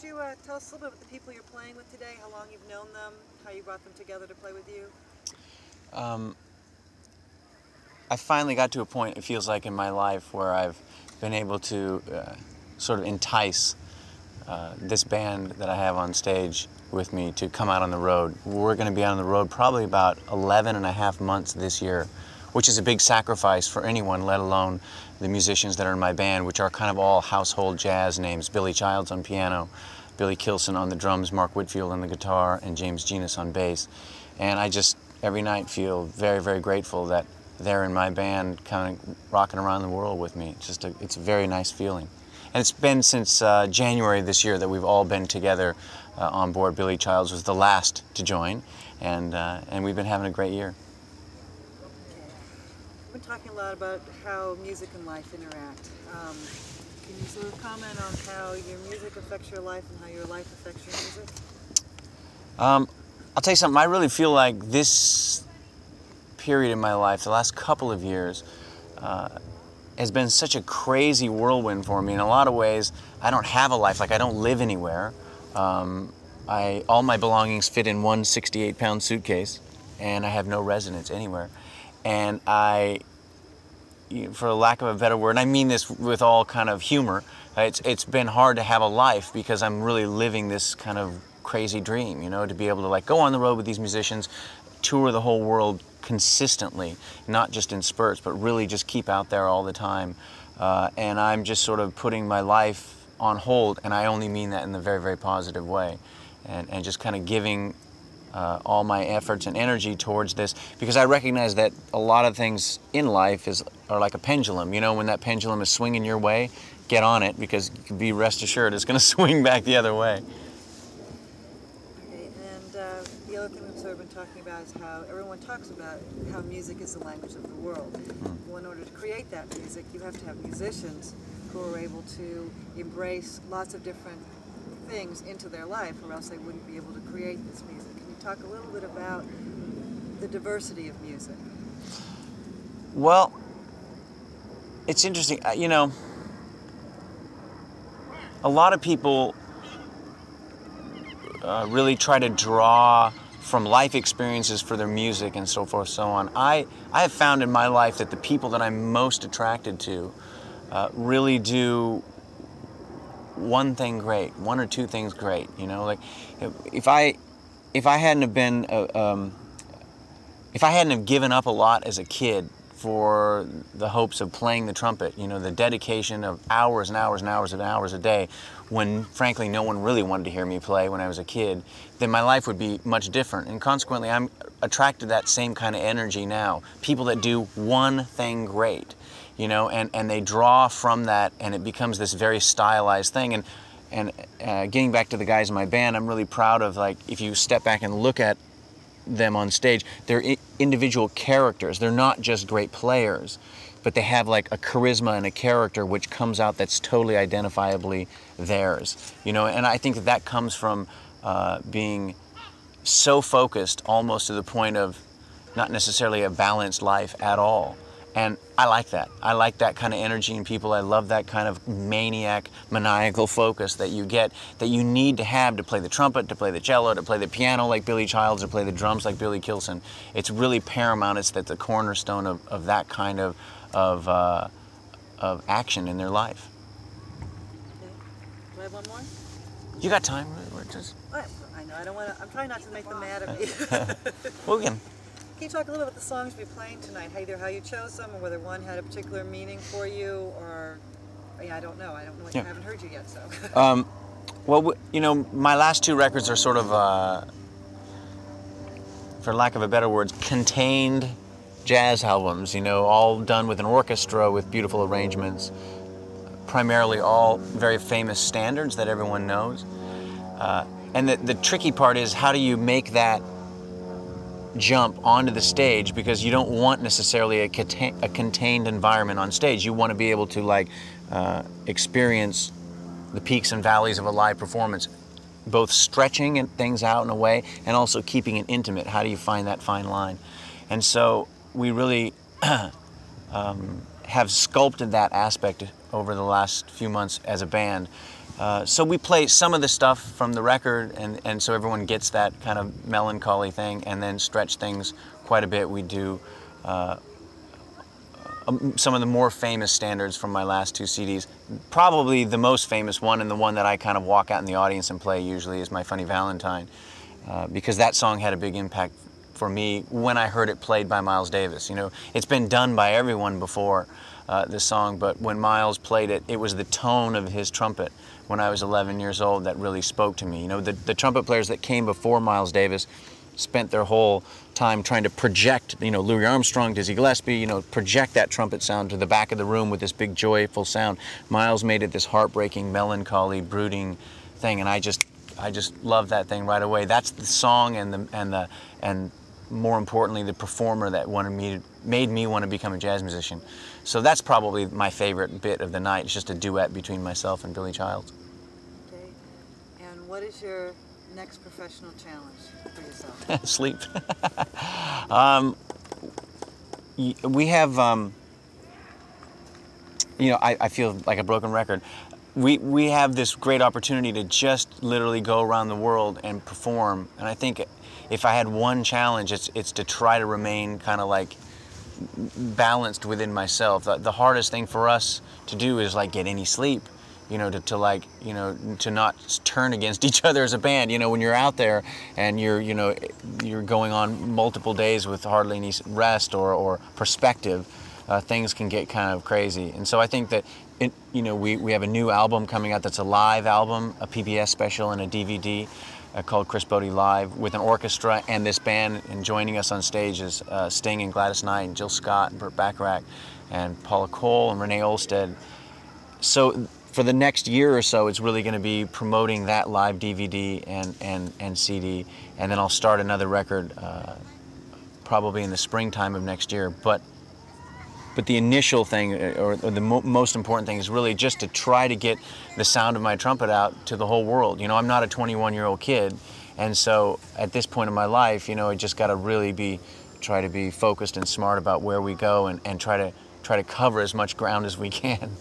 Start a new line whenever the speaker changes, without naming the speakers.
you tell us a little bit about the people you're playing with today, how long you've known them, how you brought them together to play with you?
I finally got to a point, it feels like, in my life where I've been able to sort of entice this band that I have on stage with me to come out on the road. We're going to be out on the road probably about 11 and a half months this year, which is a big sacrifice for anyone, let alone the musicians that are in my band, which are kind of all household jazz names. Billy Childs on piano, Billy Kilson on the drums, Mark Whitfield on the guitar, and James Genus on bass. And I just, every night, feel very, very grateful that they're in my band, kind of rocking around the world with me. It's a very nice feeling. And it's been since January this year that we've all been together on board. Billy Childs was the last to join, and we've been having a great year.
We've been talking a lot about how music and life interact. Can you sort of comment on how your music affects your life and how your life affects your music?
I'll tell you something, I really feel like this period in my life, the last couple of years, has been such a crazy whirlwind for me. In a lot of ways, I don't have a life, like I don't live anywhere. All my belongings fit in one 68-pound suitcase, and I have no residence anywhere. And for lack of a better word, and I mean this with all kind of humor, it's been hard to have a life because I'm really living this kind of crazy dream, you know, to be able to like go on the road with these musicians, tour the whole world consistently, not just in spurts, but really just keep out there all the time. And I'm just sort of putting my life on hold, and I only mean that in a very, very positive way. And just kind of giving all my efforts and energy towards this, because I recognize that a lot of things in life are like a pendulum. You know, when that pendulum is swinging your way, get on it, because you can be rest assured it's going to swing back the other way.
Okay, and the other thing we've sort of been talking about is how everyone talks about how music is the language of the world. Well, in order to create that music, you have to have musicians who are able to embrace lots of different things into their life, or else they wouldn't be able to create this music. Can you talk a little bit about the diversity of music?
Well, it's interesting. You know, a lot of people really try to draw from life experiences for their music and so forth, so on. I have found in my life that the people that I'm most attracted to really do one thing great, one or two things great. You know, like if I hadn't have been if I hadn't have given up a lot as a kid for the hopes of playing the trumpet, you know, the dedication of hours and hours and hours and hours a day, when frankly no one really wanted to hear me play when I was a kid, then my life would be much different. And consequently, I'm attracted to that same kind of energy now. People that do one thing great, you know, and they draw from that, and it becomes this very stylized thing. And getting back to the guys in my band, I'm really proud of, like, if you step back and look at them on stage, they're individual characters. They're not just great players, but they have like a charisma and a character which comes out that's totally identifiably theirs, you know. And I think that that comes from being so focused, almost to the point of not necessarily a balanced life at all. And I like that. I like that kind of energy in people. I love that kind of maniac, maniacal focus that you get, that you need to have to play the trumpet, to play the cello, to play the piano like Billy Childs, to play the drums like Billy Kilson. It's really paramount. It's the cornerstone of that kind of action in their life.
Okay. Do I have one more?
You got time? We're just...
I know. I don't want to. I'm trying not to make them mad at me.
Well, again.
Can you talk a little about the songs we're playing tonight? Either how you chose them, or whether one had a particular meaning for you, or I don't know. I don't know. I haven't heard you yet, so.
Well, you know, my last two records are sort of, for lack of a better word, contained jazz albums. You know, all done with an orchestra with beautiful arrangements. Primarily all very famous standards that everyone knows. And the tricky part is, how do you make that jump onto the stage, because you don't want necessarily a contained environment on stage. You want to be able to like experience the peaks and valleys of a live performance, both stretching things out in a way and also keeping it intimate. How do you find that fine line? And so we really have sculpted that aspect over the last few months as a band, So we play some of the stuff from the record, and so everyone gets that kind of melancholy thing, and then stretch things quite a bit. We do some of the more famous standards from my last 2 CDs. Probably the most famous one, and the one that I kind of walk out in the audience and play usually, is My Funny Valentine, because that song had a big impact for me when I heard it played by Miles Davis. You know, it's been done by everyone before, this song, but when Miles played it, it was the tone of his trumpet when I was 11 years old that really spoke to me. You know, the trumpet players that came before Miles Davis spent their whole time trying to project, you know, Louis Armstrong, Dizzy Gillespie, you know, project that trumpet sound to the back of the room with this big joyful sound. Miles made it this heartbreaking, melancholy, brooding thing, and I just loved that thing right away. That's the song and more importantly the performer that made me want to become a jazz musician. So that's probably my favorite bit of the night. It's just a duet between myself and Billy Childs.
Okay. And what is your next professional challenge for yourself?
Sleep. We have, you know, I feel like a broken record. We have this great opportunity to just literally go around the world and perform. And I think if I had one challenge, it's to try to remain kind of like balanced within myself. The hardest thing for us to do is like get any sleep, you know, to like, you know, to not turn against each other as a band. You know, when you're out there and you're going on multiple days with hardly any rest or perspective, things can get kind of crazy. And so I think that you know, we have a new album coming out that's a live album, a PBS special and a DVD called Chris Botti Live, with an orchestra and this band, and joining us on stage is Sting and Gladys Knight and Jill Scott and Burt Bacharach and Paula Cole and Renee Olstead. So for the next year or so, it's really going to be promoting that live DVD and CD, and then I'll start another record probably in the springtime of next year. But the initial thing, or the most important thing, is really just to try to get the sound of my trumpet out to the whole world. You know, I'm not a 21-year-old kid, and so at this point in my life, you know, I just got to really try to be focused and smart about where we go, and try to cover as much ground as we can.